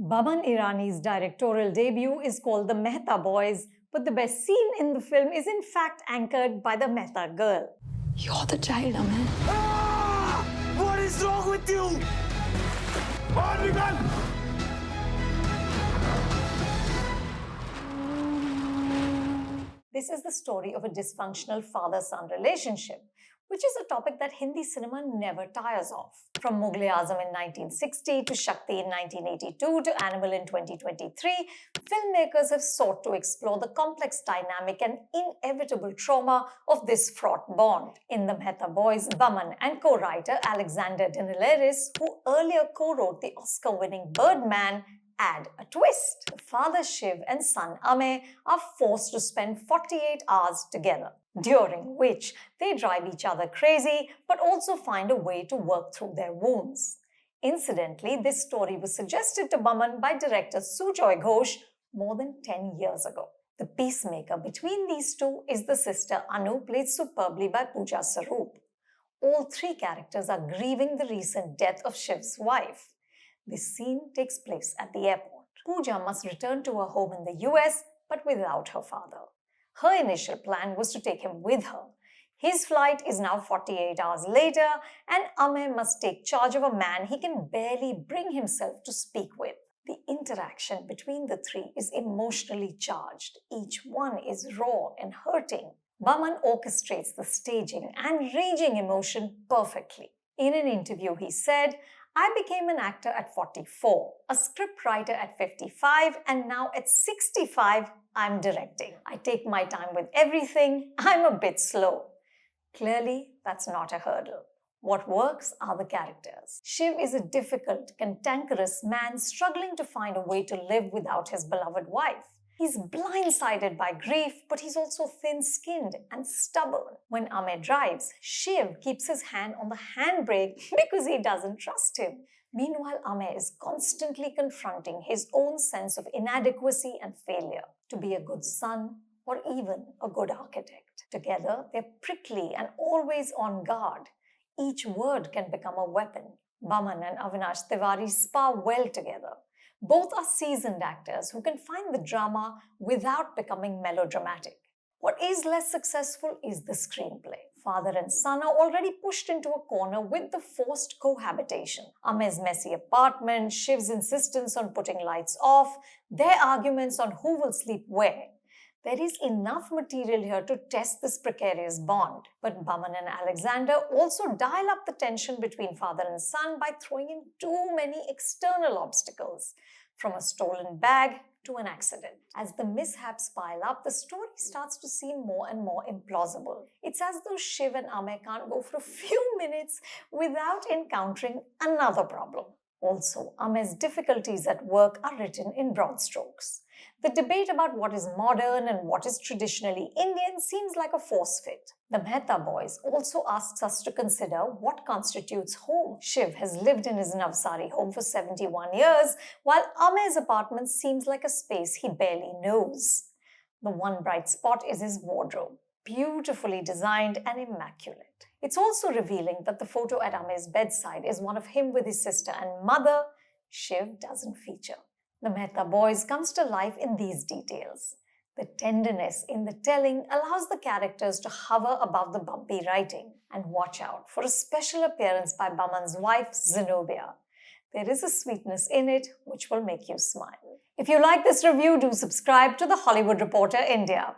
Boman Irani's directorial debut is called The Mehta Boys, but the best scene in the film is in fact anchored by the Mehta girl. You're the child, Amay. Ah! What is wrong with you? This is the story of a dysfunctional father-son relationship, which is a topic that Hindi cinema never tires of. From Mughal-e-Azam in 1960 to Shakti in 1982 to Animal in 2023, filmmakers have sought to explore the complex dynamic and inevitable trauma of this fraught bond. In The Mehta Boys, Boman and co-writer Alexander Dinelaris, who earlier co-wrote the Oscar-winning Birdman, add a twist. The father Shiv and son Amay are forced to spend 48 hours together, during which they drive each other crazy but also find a way to work through their wounds. Incidentally, this story was suggested to Boman by director Sujoy Ghosh more than 10 years ago. The peacemaker between these two is the sister Anu, played superbly by Puja Sarup. All three characters are grieving the recent death of Shiv's wife. This scene takes place at the airport. Puja must return to her home in the US, but without her father. Her initial plan was to take him with her. His flight is now 48 hours later, and Amay must take charge of a man he can barely bring himself to speak with. The interaction between the three is emotionally charged. Each one is raw and hurting. Boman orchestrates the staging and raging emotion perfectly. In an interview, he said, "I became an actor at 44, a scriptwriter at 55, and now at 65, I'm directing. I take my time with everything. I'm a bit slow." Clearly, that's not a hurdle. What works are the characters. Shiv is a difficult, cantankerous man struggling to find a way to live without his beloved wife. He's blindsided by grief, but he's also thin-skinned and stubborn. When Amay drives, Shiv keeps his hand on the handbrake because he doesn't trust him. Meanwhile, Amay is constantly confronting his own sense of inadequacy and failure to be a good son or even a good architect. Together, they're prickly and always on guard. Each word can become a weapon. Boman and Avinash Tiwary spar well together. Both are seasoned actors who can find the drama without becoming melodramatic. What is less successful is the screenplay. Father and son are already pushed into a corner with the forced cohabitation. Amay's messy apartment, Shiv's insistence on putting lights off, their arguments on who will sleep where. There is enough material here to test this precarious bond. But Boman and Alexander also dial up the tension between father and son by throwing in too many external obstacles, from a stolen bag to an accident. As the mishaps pile up, the story starts to seem more and more implausible. It's as though Shiv and Amay can't go for a few minutes without encountering another problem. Also, Amay's difficulties at work are written in broad strokes. The debate about what is modern and what is traditionally Indian seems like a force fit. The Mehta Boys also asks us to consider what constitutes home. Shiv has lived in his Navsari home for 71 years, while Amay's apartment seems like a space he barely knows. The one bright spot is his wardrobe, beautifully designed and immaculate. It's also revealing that the photo at Amay's bedside is one of him with his sister and mother. Shiv doesn't feature. The Mehta Boys comes to life in these details. The tenderness in the telling allows the characters to hover above the bumpy writing. And watch out for a special appearance by Boman's wife, Zenobia. There is a sweetness in it which will make you smile. If you like this review, do subscribe to The Hollywood Reporter India.